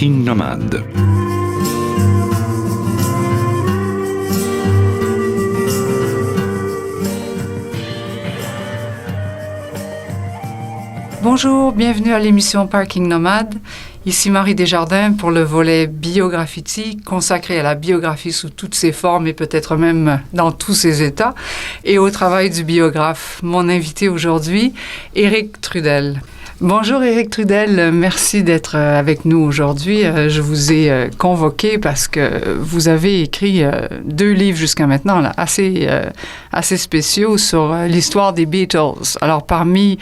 Parking Nomade. Bonjour, bienvenue à l'émission Parking Nomade. Ici Marie Desjardins pour le volet Biograffiti, consacré à la biographie sous toutes ses formes et peut-être même dans tous ses états, et au travail du biographe. Mon invité aujourd'hui, Éric Trudel. Bonjour Éric Trudel, merci d'être avec nous aujourd'hui. Je vous ai convoqué parce que vous avez écrit 2 livres jusqu'à maintenant, là, assez spéciaux sur l'histoire des Beatles. Alors parmi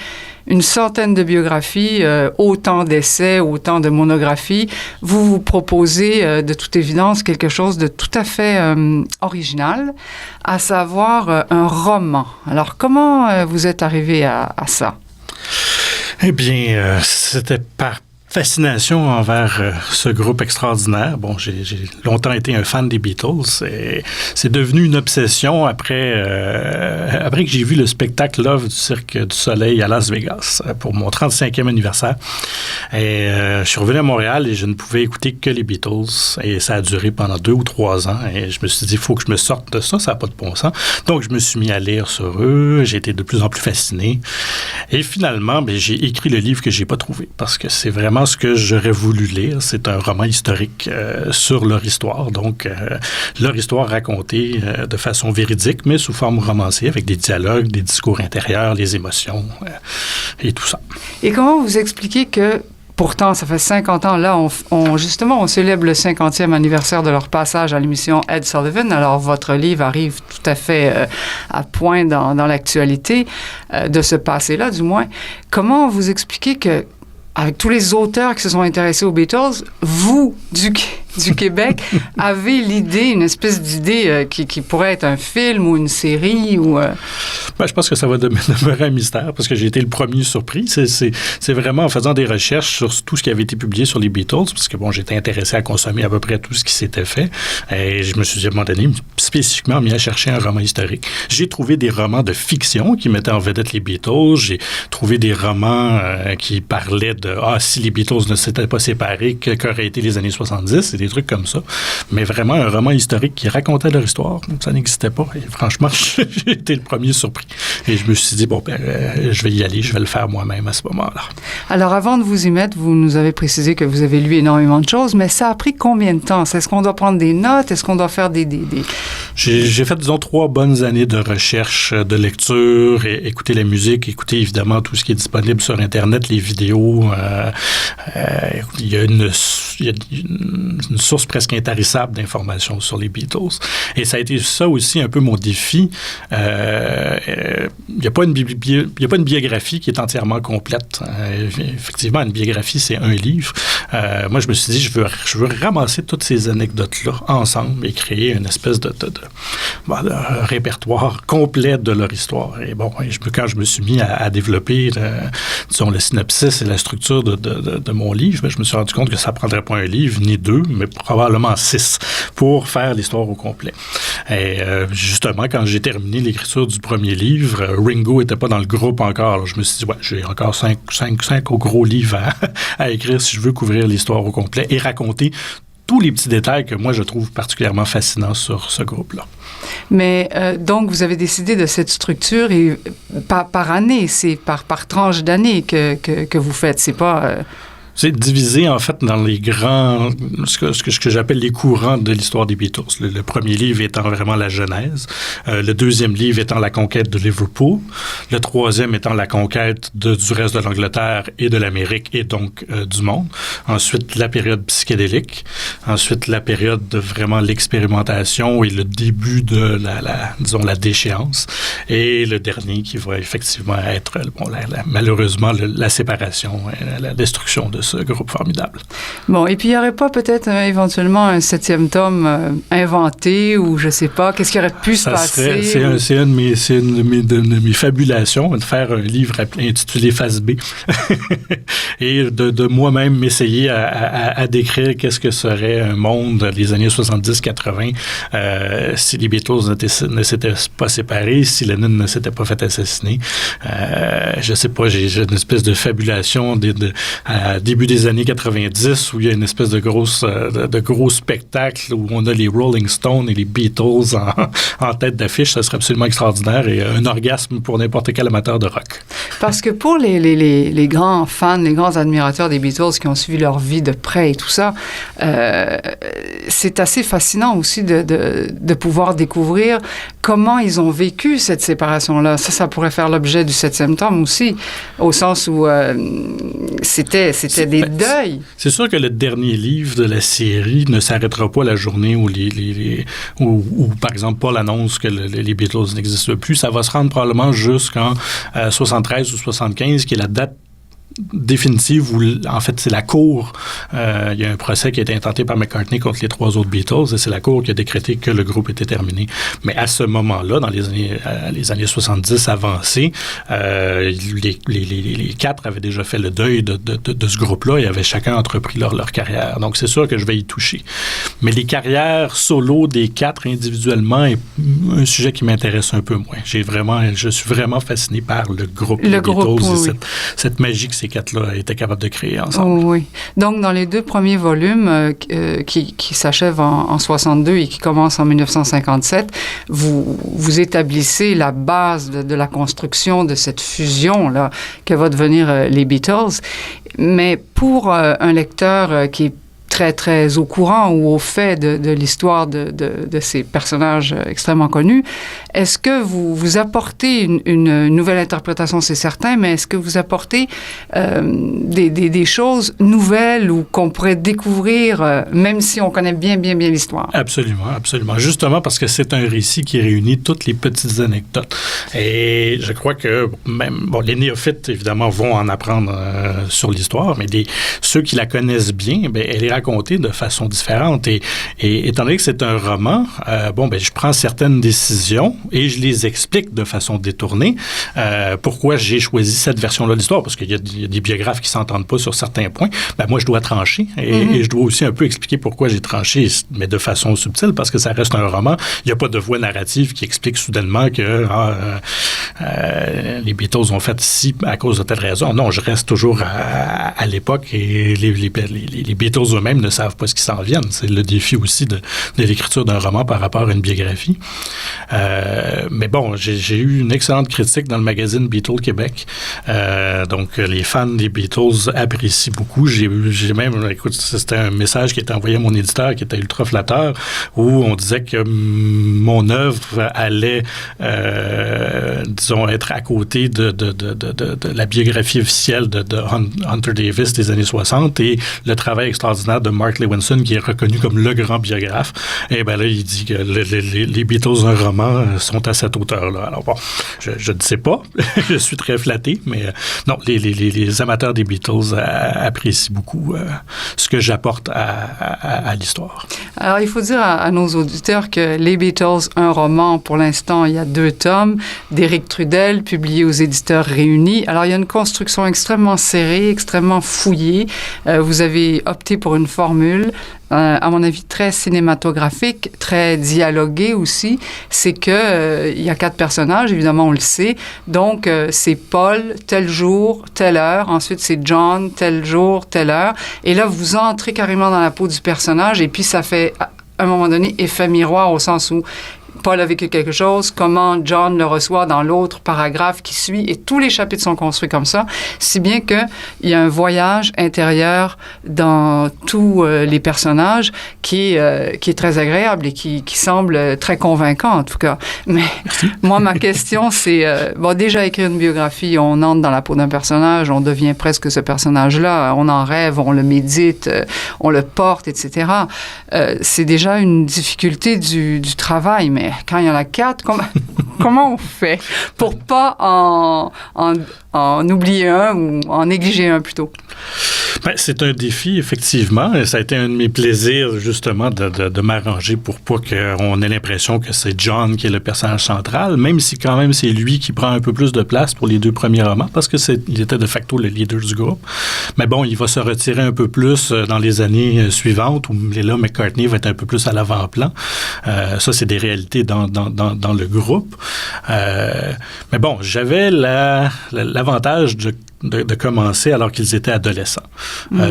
une centaine de biographies, autant d'essais, autant de monographies, vous proposez de toute évidence quelque chose de tout à fait original, à savoir un roman. Alors comment vous êtes arrivé à ça? Eh bien, c'était par fascination envers ce groupe extraordinaire. Bon, j'ai longtemps été un fan des Beatles et c'est devenu une obsession après que j'ai vu le spectacle Love du Cirque du Soleil à Las Vegas pour mon 35e anniversaire. Et je suis revenu à Montréal et je ne pouvais écouter que les Beatles et ça a duré pendant 2 ou 3 ans et je me suis dit, il faut que je me sorte de ça, ça n'a pas de bon sens. Donc, je me suis mis à lire sur eux, j'ai été de plus en plus fasciné et finalement, j'ai écrit le livre que j'ai pas trouvé parce que c'est vraiment ce que j'aurais voulu lire. C'est un roman historique sur leur histoire. Donc, leur histoire racontée de façon véridique, mais sous forme romancée, avec des dialogues, des discours intérieurs, les émotions et tout ça. Et comment vous expliquez que, pourtant, ça fait 50 ans, là, on célèbre le 50e anniversaire de leur passage à l'émission Ed Sullivan. Alors, votre livre arrive tout à fait à point dans l'actualité de ce passé-là, du moins. Comment vous expliquez que, avec tous les auteurs qui se sont intéressés aux Beatles, vous, du Québec, avez l'idée, une espèce d'idée qui pourrait être un film ou une série ou... Je pense que ça va demeurer un mystère parce que j'ai été le premier surpris. C'est vraiment en faisant des recherches sur tout ce qui avait été publié sur les Beatles parce que, bon, j'étais intéressé à consommer à peu près tout ce qui s'était fait et je me suis dit, à un moment donné, spécifiquement mis à chercher un roman historique. J'ai trouvé des romans de fiction qui mettaient en vedette les Beatles. J'ai trouvé des romans qui parlaient de si les Beatles ne s'étaient pas séparés, qu'auraient été les années 70, et des trucs comme ça. Mais vraiment, un roman historique qui racontait leur histoire, ça n'existait pas. Et franchement, j'ai été le premier surpris. Et je me suis dit, je vais y aller, je vais le faire moi-même à ce moment-là. Alors, avant de vous y mettre, vous nous avez précisé que vous avez lu énormément de choses, mais ça a pris combien de temps? Est-ce qu'on doit prendre des notes? Est-ce qu'on doit faire des... J'ai fait, disons, 3 bonnes années de recherche, de lecture, et écouter la musique, écouter évidemment tout ce qui est disponible sur Internet, les vidéos. Il y a une source presque intarissable d'informations sur les Beatles. Et ça a été ça aussi un peu mon défi. Il n'y a pas une biographie qui est entièrement complète. Effectivement, une biographie, c'est un livre. Moi, je me suis dit, je veux ramasser toutes ces anecdotes-là ensemble et créer une espèce de répertoire complet de leur histoire. Et bon, quand je me suis mis à développer, disons, le synopsis et la structure de mon livre, je me suis rendu compte que ça ne prendrait pas un livre, ni 2, mais probablement 6 pour faire l'histoire au complet. Et justement, quand j'ai terminé l'écriture du premier livre, Ringo n'était pas dans le groupe encore. Alors je me suis dit, j'ai encore 5 gros livres à écrire si je veux couvrir l'histoire au complet et raconter tous les petits détails que moi, je trouve particulièrement fascinants sur ce groupe-là. Mais donc, vous avez décidé de cette structure et par année, c'est par tranche d'année que vous faites. C'est pas... C'est divisé, en fait, dans les grands... ce que j'appelle les courants de l'histoire des Beatles. Le premier livre étant vraiment la genèse. Le deuxième livre étant la conquête de Liverpool. Le troisième étant la conquête du reste de l'Angleterre et de l'Amérique et donc du monde. Ensuite, la période psychédélique. Ensuite, la période de vraiment l'expérimentation et le début de la déchéance. Et le dernier qui va effectivement être, malheureusement, la séparation, la destruction de ce groupe formidable. Bon, et puis il n'y aurait pas peut-être éventuellement un 7e tome inventé ou je ne sais pas, qu'est-ce qui aurait pu se passer? C'est une de mes fabulations de faire un livre intitulé Phase B et de moi-même m'essayer à décrire qu'est-ce que serait un monde des années 70-80 si les Beatles ne s'étaient pas séparés, si Lennon ne s'était pas fait assassiner. Je ne sais pas, j'ai une espèce de fabulation début des années 90 où il y a une espèce de gros spectacle où on a les Rolling Stones et les Beatles en tête d'affiche. Ça serait absolument extraordinaire et un orgasme pour n'importe quel amateur de rock. Parce que pour les grands fans, les grands admirateurs des Beatles qui ont suivi leur vie de près et tout ça, c'est assez fascinant aussi de pouvoir découvrir comment ils ont vécu cette séparation-là. Ça pourrait faire l'objet du 7e tome aussi, au sens où c'était des deuils. C'est sûr que le dernier livre de la série ne s'arrêtera pas la journée où, où par exemple, Paul annonce que les Beatles n'existent plus. Ça va se rendre probablement jusqu'en 73 ou 75, qui est la date définitive où, en fait, c'est la Cour. Il y a un procès qui a été intenté par McCartney contre les 3 autres Beatles et c'est la Cour qui a décrété que le groupe était terminé. Mais à ce moment-là, dans les années 70 avancées, les 4 avaient déjà fait le deuil de ce groupe-là et avaient chacun entrepris leur carrière. Donc, c'est sûr que je vais y toucher. Mais les carrières solo des 4 individuellement est un sujet qui m'intéresse un peu moins. Je suis vraiment fasciné par le groupe Beatles oui. et cette magie que ces 4-là étaient capables de créer ensemble. Oui. Donc, dans les 2 premiers volumes qui s'achèvent en 62 et qui commencent en 1957, vous établissez la base de la construction de cette fusion-là que va devenir les Beatles. Mais pour un lecteur qui est très, très au courant ou au fait de l'histoire de ces personnages extrêmement connus, est-ce que vous apportez une nouvelle interprétation, c'est certain, mais est-ce que vous apportez des choses nouvelles ou qu'on pourrait découvrir, même si on connaît bien l'histoire? Absolument, absolument. Justement parce que c'est un récit qui réunit toutes les petites anecdotes. Et je crois que même, les néophytes, évidemment, vont en apprendre sur l'histoire, mais ceux qui la connaissent bien, elle est racontée de façon différente. Et étant donné que c'est un roman, je prends certaines décisions et je les explique de façon détournée. Pourquoi j'ai choisi cette version-là de l'histoire? Parce qu'il y a des biographes qui ne s'entendent pas sur certains points. Moi, je dois trancher et je dois aussi un peu expliquer pourquoi j'ai tranché, mais de façon subtile, parce que ça reste un roman. Il n'y a pas de voix narrative qui explique soudainement que les Beatles ont fait ci à cause de telle raison. Non, je reste toujours à l'époque et les Beatles eux-mêmes ne savent pas ce qui s'en vient. C'est le défi aussi de l'écriture d'un roman par rapport à une biographie. Mais bon, j'ai eu une excellente critique dans le magazine Beatles Québec. Donc, les fans des Beatles apprécient beaucoup. J'ai même, écoute, c'était un message qui était envoyé à mon éditeur qui était ultra flatteur, où on disait que mon œuvre allait, disons, être à côté de la biographie officielle de Hunter Davis des années 60 et le travail extraordinaire de Mark Levinson, qui est reconnu comme le grand biographe. Et là, il dit que les Beatles, un roman, sont à cette hauteur-là. Alors bon, je ne sais pas. Je suis très flatté, mais non, les amateurs des Beatles apprécient beaucoup ce que j'apporte à l'histoire. Alors, il faut dire à nos auditeurs que Les Beatles, un roman, pour l'instant, il y a 2 tomes d'Éric Trudel, publié aux Éditeurs Réunis. Alors, il y a une construction extrêmement serrée, extrêmement fouillée. Vous avez opté pour une formule, à mon avis, très cinématographique, très dialoguée aussi. C'est que il y a 4 personnages, évidemment, on le sait. Donc, c'est Paul, tel jour, telle heure. Ensuite, c'est John, tel jour, telle heure. Et là, vous entrez carrément dans la peau du personnage et puis ça fait, à un moment donné, effet miroir au sens où Paul a vécu quelque chose, comment John le reçoit dans l'autre paragraphe qui suit, et tous les chapitres sont construits comme ça, si bien qu'il y a un voyage intérieur dans tous les personnages qui est très agréable et qui semble très convaincant, en tout cas. Mais moi, ma question, c'est, déjà écrire une biographie, on entre dans la peau d'un personnage, on devient presque ce personnage-là, on en rêve, on le médite, on le porte, etc. C'est déjà une difficulté du travail, mais quand il y en a 4, comment on fait pour pas en oublier un ou en négliger un plutôt? C'est un défi, effectivement. Et ça a été un de mes plaisirs, justement, de m'arranger pour pas qu'on ait l'impression que c'est John qui est le personnage central, même si quand même c'est lui qui prend un peu plus de place pour les 2 premiers romans, parce qu'il était de facto le leader du groupe. Mais bon, il va se retirer un peu plus dans les années suivantes, où là, McCartney va être un peu plus à l'avant-plan. Ça, c'est des réalités dans le groupe. Mais bon, j'avais l'avantage de de commencer alors qu'ils étaient adolescents.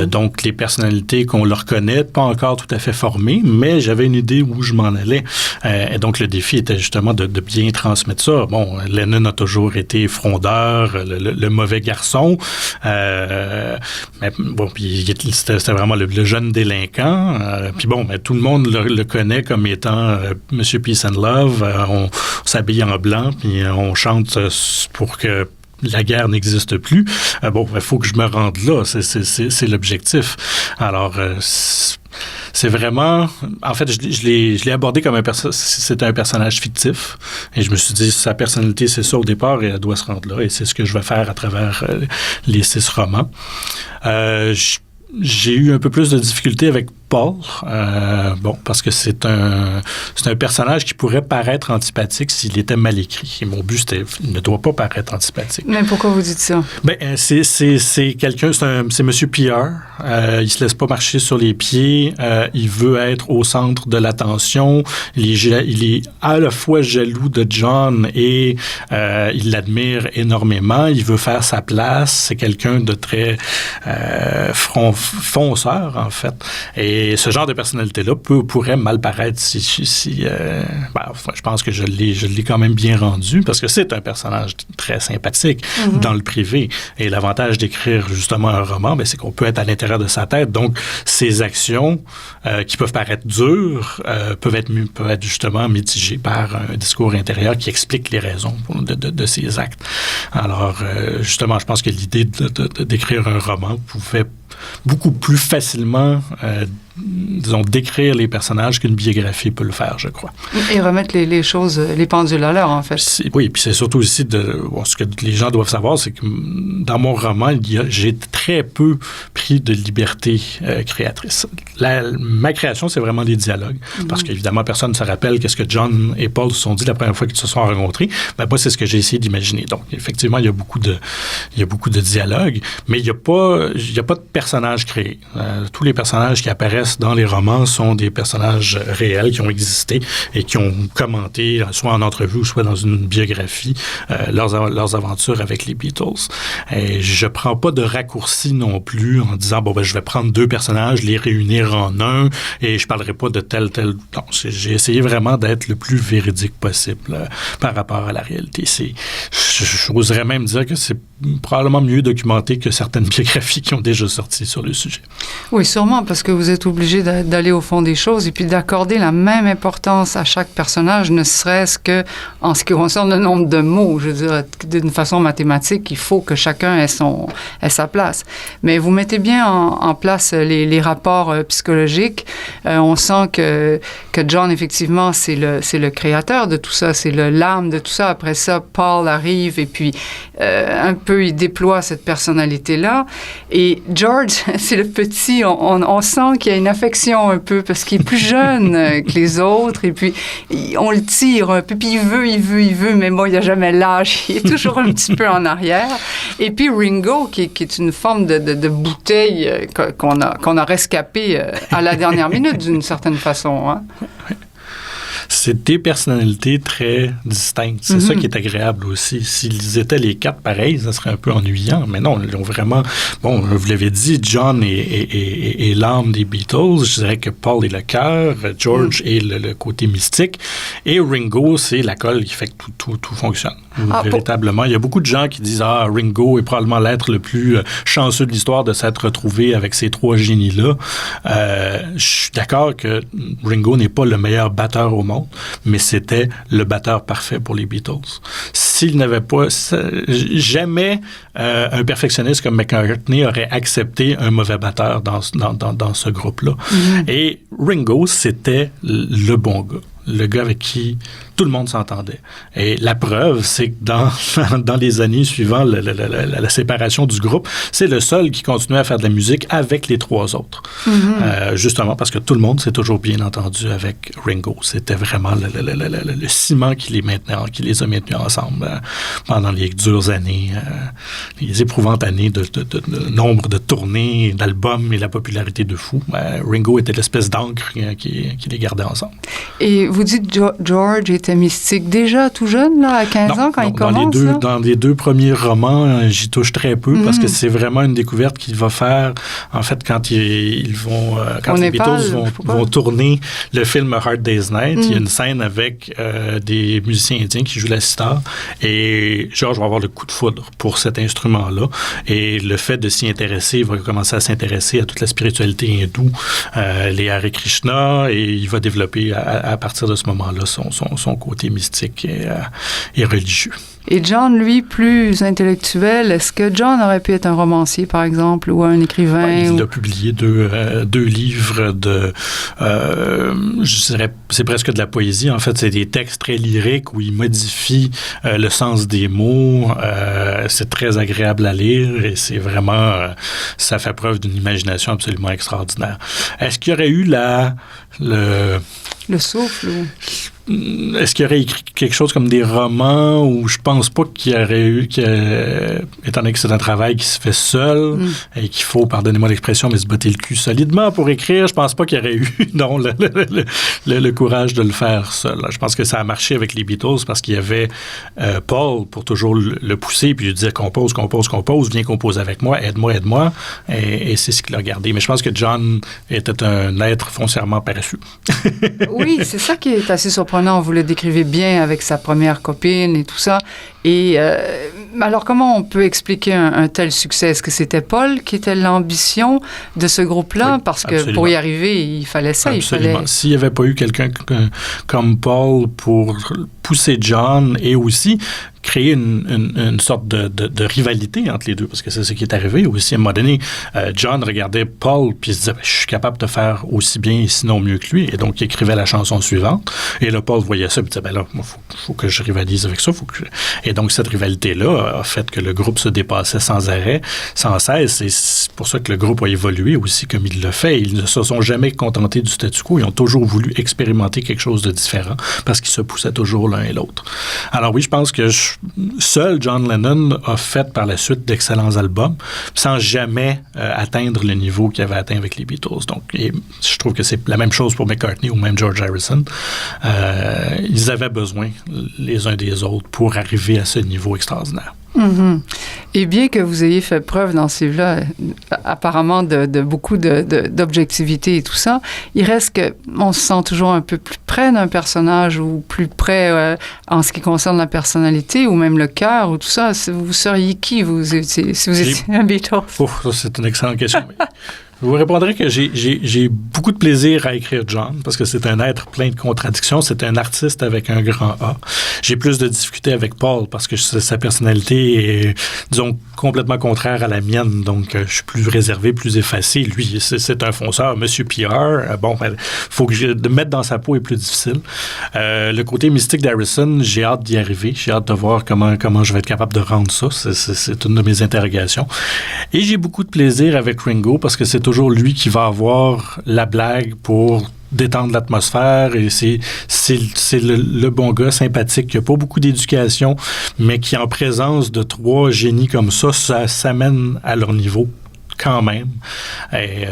Donc, les personnalités qu'on leur connaît, pas encore tout à fait formées, mais j'avais une idée où je m'en allais. Et donc, le défi était justement de bien transmettre ça. Bon, Lennon a toujours été frondeur, le mauvais garçon. Mais bon, puis c'était vraiment le jeune délinquant. Puis bon, mais tout le monde le connaît comme étant Monsieur Peace and Love. On s'habille en blanc, puis on chante pour que la guerre n'existe plus. Bon, il faut que je me rende là. C'est l'objectif. Alors, c'est vraiment... En fait, je l'ai abordé comme c'était un personnage fictif. Et je me suis dit, sa personnalité, c'est ça au départ, et elle doit se rendre là. Et c'est ce que je vais faire à travers les 6 romans. J'ai eu un peu plus de difficultés avec Paul, parce que c'est un personnage qui pourrait paraître antipathique s'il était mal écrit. Et mon but, il ne doit pas paraître antipathique. Mais pourquoi vous dites ça? C'est quelqu'un, c'est Monsieur PR. Il se laisse pas marcher sur les pieds. Il veut être au centre de l'attention. Il est à la fois jaloux de John et il l'admire énormément. Il veut faire sa place. C'est quelqu'un de très fonceur, en fait. Et ce genre de personnalité-là pourrait mal paraître je pense que je l'ai quand même bien rendu, parce que c'est un personnage très sympathique dans le privé. Et l'avantage d'écrire justement un roman, c'est qu'on peut être à l'intérieur de sa tête. Donc, ses actions, qui peuvent paraître dures, peuvent être justement mitigées par un discours intérieur qui explique les raisons de ses actes. Alors, justement, je pense que l'idée d'écrire un roman pouvait beaucoup plus facilement, décrire les personnages qu'une biographie peut le faire, je crois. Et remettre les choses, les pendules à l'heure, en fait. Oui, puis c'est surtout aussi ce que les gens doivent savoir, c'est que dans mon roman, j'ai très peu pris de liberté créatrice. Ma création, c'est vraiment des dialogues, parce qu'évidemment, personne ne se rappelle qu'est-ce que John et Paul se sont dit la première fois qu'ils se sont rencontrés. Moi, c'est ce que j'ai essayé d'imaginer. Donc, effectivement, il y a beaucoup de dialogues, mais il n'y a pas de personnages créés. Tous les personnages qui apparaissent dans les romans sont des personnages réels qui ont existé et qui ont commenté, soit en entrevue ou soit dans une biographie, leurs aventures avec les Beatles. Et je prends pas de raccourci non plus en disant, je vais prendre 2 personnages, les réunir en un, et je parlerai pas de tel... Non, j'ai essayé vraiment d'être le plus véridique possible par rapport à la réalité. J'oserais même dire que c'est probablement mieux documenté que certaines biographies qui ont déjà sorti sur le sujet. Oui, sûrement, parce que vous êtes obligé d'aller au fond des choses et puis d'accorder la même importance à chaque personnage, ne serait-ce que en ce qui concerne le nombre de mots. Je veux dire, d'une façon mathématique, il faut que chacun ait sa place. Mais vous mettez bien en place les rapports psychologiques. On sent que John, effectivement, c'est le créateur de tout ça, c'est l'âme de tout ça. Après ça, Paul arrive et puis un peu il déploie cette personnalité-là. Et George, c'est le petit, on sent qu'il y a une affection un peu parce qu'il est plus jeune que les autres et puis on le tire un peu, puis il veut, mais bon, il n'a jamais l'âge, il est toujours un petit peu en arrière. Et puis Ringo, qui est une forme de bouteille qu'on a rescapée à la dernière minute d'une certaine façon. Hein? C'est des personnalités très distinctes. C'est ça qui est agréable aussi. S'ils étaient les 4 pareils, ça serait un peu ennuyant. Mais non, ils ont vraiment... Bon, vous l'avez dit, John est l'âme des Beatles. Je dirais que Paul est le cœur, George est le côté mystique, et Ringo, c'est la colle qui fait que tout fonctionne. Véritablement. Il y a beaucoup de gens qui disent « Ah, Ringo est probablement l'être le plus chanceux de l'histoire de s'être retrouvé avec ces 3 génies-là. » Je suis d'accord que Ringo n'est pas le meilleur batteur au monde, mais c'était le batteur parfait pour les Beatles. S'il n'avait pas... Jamais un perfectionniste comme McCartney aurait accepté un mauvais batteur dans ce groupe-là. Et Ringo, c'était le bon gars. Le gars avec qui tout le monde s'entendait. Et la preuve, c'est que dans les années suivant la séparation du groupe, c'est le seul qui continuait à faire de la musique avec les 3 autres. Justement parce que tout le monde s'est toujours bien entendu avec Ringo. C'était vraiment le ciment qui les a maintenus ensemble pendant les dures années, les éprouvantes années de nombre de tournées, d'albums et la popularité de fou, Ringo était l'espèce d'encre qui les gardait ensemble. Et vous dites George était mystique déjà tout jeune, là, à 15 ans, quand il commence? Dans les deux premiers romans, j'y touche très peu parce que c'est vraiment une découverte qu'il va faire, en fait, quand les Beatles vont tourner le film A Hard Day's Night. Il y a une scène avec des musiciens indiens qui jouent la sitar et George va avoir le coup de foudre pour cet instrument-là. Et le fait de s'y intéresser, il va commencer à s'intéresser à toute la spiritualité hindoue, les Hare Krishna, et il va développer à partir de ce moment-là son côté mystique et religieux. Et John, lui, plus intellectuel, est-ce que John aurait pu être un romancier, par exemple, ou un écrivain? Il a publié deux livres je dirais, c'est presque de la poésie. En fait, c'est des textes très lyriques où il modifie le sens des mots. C'est très agréable à lire et c'est vraiment... ça fait preuve d'une imagination absolument extraordinaire. Est-ce qu'il y aurait eu le souffle ou... Est-ce qu'il aurait écrit quelque chose comme des romans où je pense pas qu'il y aurait eu, étant donné que c'est un travail qui se fait seul et qu'il faut, pardonnez-moi l'expression, mais se botter le cul solidement pour écrire, je pense pas qu'il y aurait eu le courage de le faire seul. Je pense que ça a marché avec les Beatles parce qu'il y avait Paul pour toujours le pousser puis lui dire compose, viens composer avec moi, aide-moi, et c'est ce qu'il a gardé. Mais je pense que John était un être foncièrement paresseux. Oui, c'est ça qui est assez surprenant. Vous le décrivez bien avec sa première copine et tout ça. Et alors, comment on peut expliquer un tel succès? Est-ce que c'était Paul qui était l'ambition de ce groupe-là? Oui, parce que absolument. Pour y arriver, il fallait ça. Absolument. S'il n'y avait pas eu quelqu'un comme Paul pour pousser John et aussi créer une sorte de rivalité entre les deux, parce que c'est ce qui est arrivé aussi. À un moment donné, John regardait Paul puis il se disait « Je suis capable de faire aussi bien, sinon mieux que lui ». Et donc, il écrivait la chanson suivante. Et là, Paul voyait ça et disait « là, il faut que je rivalise avec ça. » Et donc, cette rivalité-là a fait que le groupe se dépassait sans arrêt, sans cesse. Et c'est pour ça que le groupe a évolué aussi comme il le fait. Ils ne se sont jamais contentés du statu quo. Ils ont toujours voulu expérimenter quelque chose de différent parce qu'ils se poussaient toujours l'un et l'autre. Alors oui, je pense que seul John Lennon a fait par la suite d'excellents albums sans jamais atteindre le niveau qu'il avait atteint avec les Beatles. Donc, je trouve que c'est la même chose pour McCartney ou même George Harrison. Ils avaient besoin les uns des autres pour arriver à ce niveau extraordinaire. Mm-hmm. Et bien que vous ayez fait preuve dans ces livres-là, apparemment de beaucoup d'objectivité et tout ça, il reste qu'on se sent toujours un peu plus près d'un personnage ou plus près en ce qui concerne la personnalité ou même le cœur ou tout ça. Vous seriez qui si vous étiez un Beatles? Oh, ça, c'est une excellente question. Je vous répondrai que j'ai beaucoup de plaisir à écrire John parce que c'est un être plein de contradictions. C'est un artiste avec un grand A. J'ai plus de difficultés avec Paul parce que sa personnalité est, disons, complètement contraire à la mienne. Donc, je suis plus réservé, plus effacé. Lui, c'est un fonceur. Monsieur PR, faut que de me mettre dans sa peau est plus difficile. Le côté mystique d'Harrison, j'ai hâte d'y arriver. J'ai hâte de voir comment je vais être capable de rendre ça. C'est une de mes interrogations. Et j'ai beaucoup de plaisir avec Ringo parce que c'est toujours lui qui va avoir la blague pour détendre l'atmosphère et c'est le bon gars sympathique qui n'a pas beaucoup d'éducation mais qui en présence de trois génies comme ça s'amène à leur niveau quand même. Et,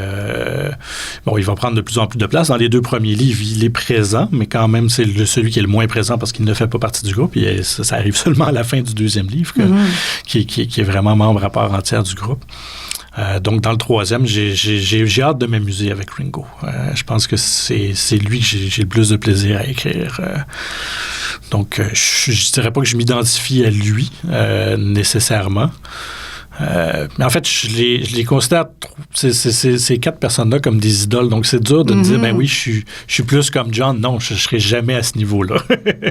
il va prendre de plus en plus de place. Dans les deux premiers livres, il est présent, mais quand même, c'est celui qui est le moins présent parce qu'il ne fait pas partie du groupe. Et ça arrive seulement à la fin du deuxième livre qui est vraiment membre à part entière du groupe. Donc, dans le troisième, j'ai hâte de m'amuser avec Ringo. Je pense que c'est lui que j'ai le plus de plaisir à écrire. Donc, je dirais pas que je m'identifie à lui nécessairement. Mais en fait, je les considère ces quatre personnes-là comme des idoles. Donc, c'est dur de me dire, ben oui, je suis plus comme John. Non, je ne serai jamais à ce niveau-là.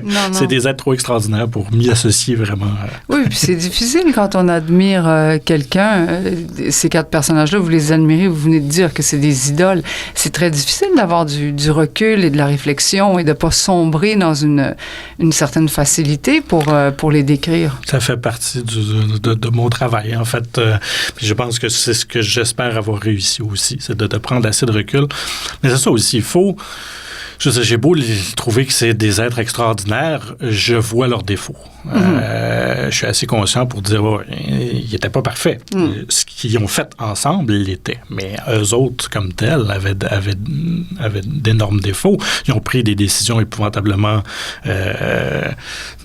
Non. C'est des êtres trop extraordinaires pour m'y associer vraiment. Oui, puis c'est difficile quand on admire quelqu'un. Ces quatre personnages-là, vous les admirez, vous venez de dire que c'est des idoles. C'est très difficile d'avoir du recul et de la réflexion et de ne pas sombrer dans une certaine facilité pour les décrire. Ça fait partie de mon travail, en fait. Je pense que c'est ce que j'espère avoir réussi aussi, c'est de prendre assez de recul. Mais c'est ça aussi, il faut Je sais, j'ai beau trouver que c'est des êtres extraordinaires, je vois leurs défauts. Je suis assez conscient pour dire, ils n'étaient pas parfaits. Ce qu'ils ont fait ensemble, ils l'étaient. Mais eux autres, comme tels, avaient d'énormes défauts. Ils ont pris des décisions épouvantablement,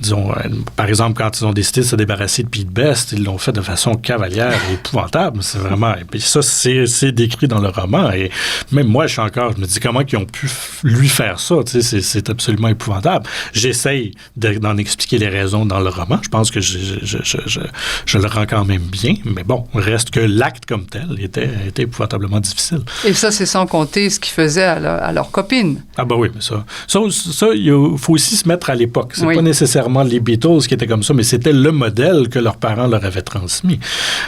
disons, par exemple, quand ils ont décidé de se débarrasser de Pete Best, ils l'ont fait de façon cavalière et épouvantable. C'est vraiment... Et puis ça, c'est décrit dans le roman. Et même moi, je me dis comment ils ont pu lui faire ça. Tu sais, c'est absolument épouvantable. J'essaye d'en expliquer les raisons dans le roman. Je pense que je le rends quand même bien. Mais bon, reste que l'acte comme tel était épouvantablement difficile. Et ça, c'est sans compter ce qu'ils faisaient à leur copine. Ah ben oui, mais ça il faut aussi se mettre à l'époque. C'est pas nécessairement les Beatles qui étaient comme ça, mais c'était le modèle que leurs parents leur avaient transmis.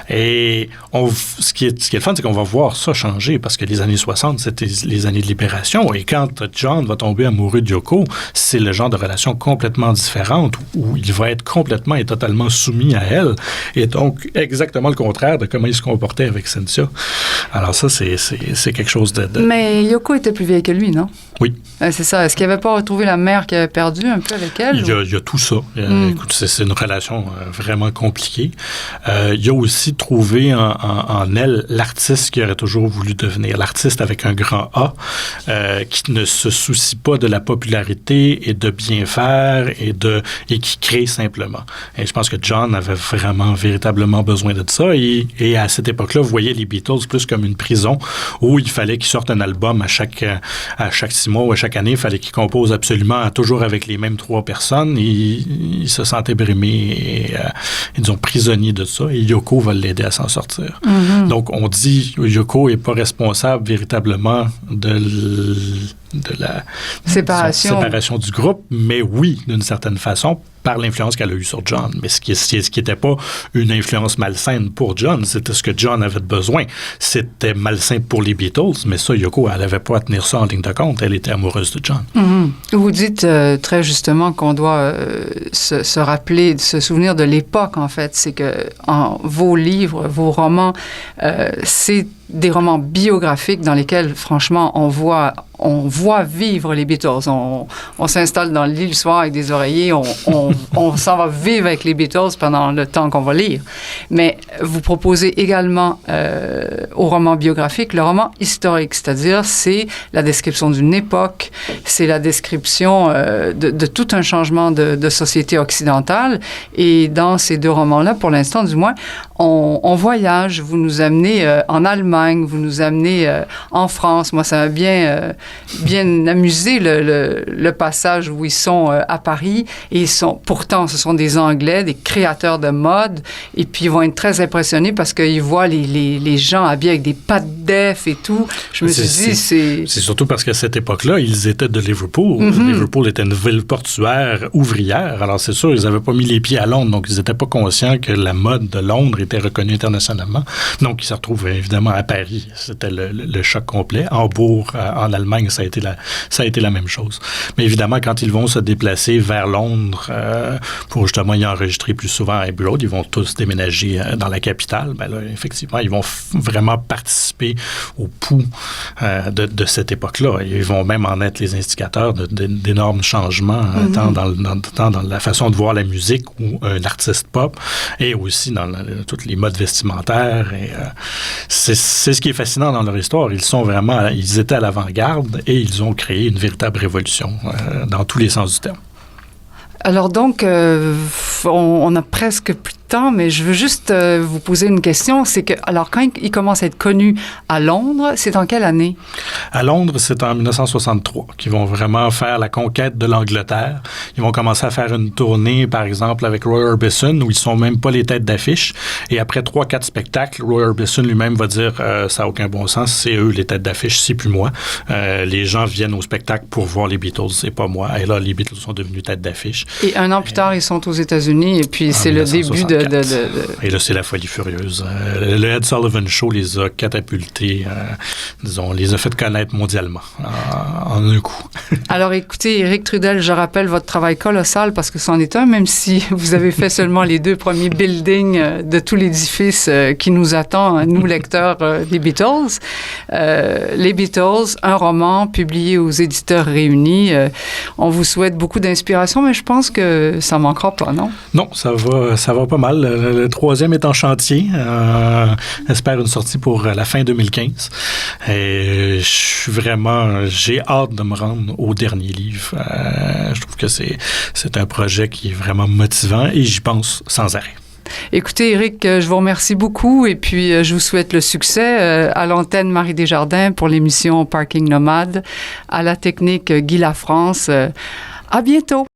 Et ce qui est le fun, c'est qu'on va voir ça changer, parce que les années 60, c'était les années de libération. Et quand John va tomber amoureux de Yoko, c'est le genre de relation complètement différente où il va être complètement et totalement soumis à elle. Et donc, exactement le contraire de comment il se comportait avec Cynthia. Alors ça, c'est quelque chose de... Mais Yoko était plus vieille que lui, non? Oui. C'est ça. Est-ce qu'il n'avait pas retrouvé la mère qu'il avait perdue un peu avec elle? Il y a tout ça. Écoute, c'est une relation vraiment compliquée. Il y a aussi trouvé en elle l'artiste qu'il aurait toujours voulu devenir. L'artiste avec un grand A, qui ne se soucie pas de la popularité et de bien faire et qui crée simplement. Et je pense que John avait véritablement besoin de ça. Et à cette époque-là, vous voyez les Beatles plus comme une prison où il fallait qu'ils sortent un album à chaque 6 mois ou à chaque année. Il fallait qu'ils composent absolument toujours avec les mêmes 3 personnes. Ils se sentaient brimés et disons prisonniers de ça. Et Yoko va l'aider à s'en sortir. Mm-hmm. Donc, on dit Yoko n'est pas responsable véritablement de la séparation du groupe, mais oui, d'une certaine façon, par l'influence qu'elle a eue sur John. Mais ce qui n'était pas une influence malsaine pour John, c'était ce que John avait besoin. C'était malsain pour les Beatles, mais ça, Yoko, elle n'avait pas à tenir ça en ligne de compte. Elle était amoureuse de John. Mm-hmm. Vous dites très justement qu'on doit se rappeler, se souvenir de l'époque, en fait. C'est que vos livres, vos romans, c'est des romans biographiques dans lesquels, franchement, on voit vivre les Beatles. On s'installe dans le lit le soir avec des oreillers, on s'en va vivre avec les Beatles pendant le temps qu'on va lire. Mais vous proposez également au roman biographique le roman historique, c'est-à-dire c'est la description d'une époque, c'est la description de tout un changement de société occidentale. Et dans ces 2 romans-là, pour l'instant du moins, on voyage. Vous nous amenez en Allemagne, vous nous amenez en France. Moi, ça m'a bien amusé le passage où ils sont à Paris. Et pourtant, ce sont des Anglais, des créateurs de mode. Et puis, ils vont être très impressionnés parce qu'ils voient les gens habillés avec des pattes d'œuf et tout. Je me suis dit, c'est surtout parce qu'à cette époque-là, ils étaient de Liverpool. Mm-hmm. Liverpool était une ville portuaire ouvrière. Alors, c'est sûr, ils n'avaient pas mis les pieds à Londres. Donc, ils n'étaient pas conscients que la mode de Londres était reconnue internationalement. Donc, ils se retrouvent évidemment à Paris. C'était le choc complet. Hambourg, en Allemagne, ça a été la même chose. Mais évidemment, quand ils vont se déplacer vers Londres pour justement y enregistrer plus souvent à Abbey Road, ils vont tous déménager dans la capitale. Ben là, effectivement, ils vont vraiment participer au pouls de cette époque-là. Ils vont même en être les instigateurs d'énormes changements, tant dans la façon de voir la musique ou un artiste pop, et aussi dans toutes les modes vestimentaires. Et c'est ce qui est fascinant dans leur histoire. Ils étaient à l'avant-garde et ils ont créé une véritable révolution dans tous les sens du terme. Alors donc, on a presque plus de temps, mais je veux juste vous poser une question. C'est que, alors, quand ils commencent à être connus à Londres, c'est en quelle année? À Londres, c'est en 1963 qu'ils vont vraiment faire la conquête de l'Angleterre. Ils vont commencer à faire une tournée, par exemple, avec Roy Orbison, où ils sont même pas les têtes d'affiche. Et après 3-4 spectacles, Roy Orbison lui-même va dire ça n'a aucun bon sens, c'est eux les têtes d'affiche, c'est plus moi. Les gens viennent au spectacle pour voir les Beatles, c'est pas moi. Et là, les Beatles sont devenus têtes d'affiche. Et un an plus tard, ils sont aux États-Unis, et puis c'est le début de Et là, c'est la folie furieuse. Le Ed Sullivan Show les a catapultés, disons, les a fait connaître mondialement en un coup. Alors, écoutez, Éric Trudel, je rappelle votre travail colossal parce que c'en est un, même si vous avez fait seulement les 2 premiers buildings de tout l'édifice qui nous attend, nous, lecteurs des Beatles. Les Beatles, un roman publié aux Éditeurs Réunis. On vous souhaite beaucoup d'inspiration, mais je pense que ça manquera pas, non? Non, ça va pas mal. Le 3e est en chantier. Espère une sortie pour la fin 2015. Et j'ai hâte de me rendre au dernier livre. Je trouve que c'est un projet qui est vraiment motivant et j'y pense sans arrêt. Écoutez, Éric, je vous remercie beaucoup et puis je vous souhaite le succès à l'antenne Marie Desjardins pour l'émission Parking Nomade, à la technique Guy Lafrance. À bientôt!